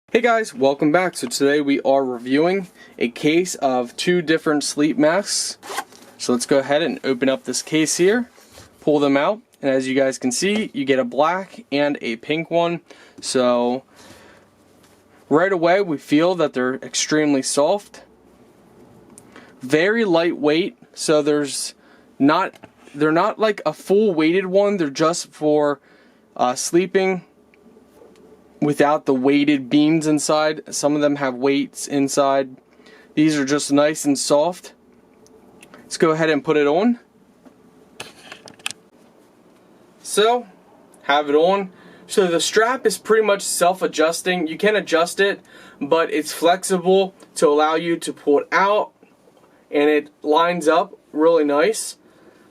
Hey guys, welcome back. So today we are reviewing a case of two different sleep masks. So let's go ahead and open up this case here, pull them out, and as you guys can see, you get a black and a pink one. So right away we feel that they're extremely soft, very lightweight. So they're not like a full weighted one, they're just for sleeping without the weighted beams inside. Some of them have weights inside. These are just nice and soft. Let's go ahead and put it on. So, have it on. So the strap is pretty much self-adjusting. You can adjust it, but it's flexible to allow you to pull it out, and it lines up really nice.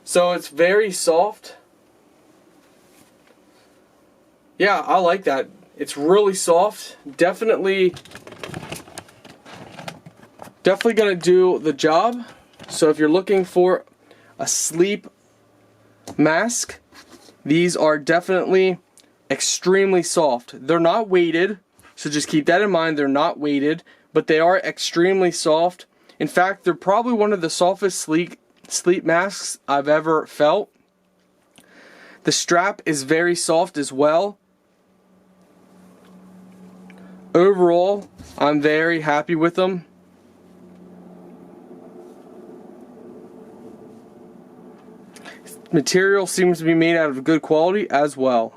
So it's very soft. Yeah, I like that. It's really soft. Definitely gonna do the job. So if you're looking for a sleep mask, these are definitely extremely soft. They're not weighted, so just keep that in mind. They're not weighted, but they are extremely soft. In fact, they're probably one of the softest sleep masks I've ever felt. The strap is very soft as well. Overall, I'm very happy with them. Material seems to be made out of good quality as well.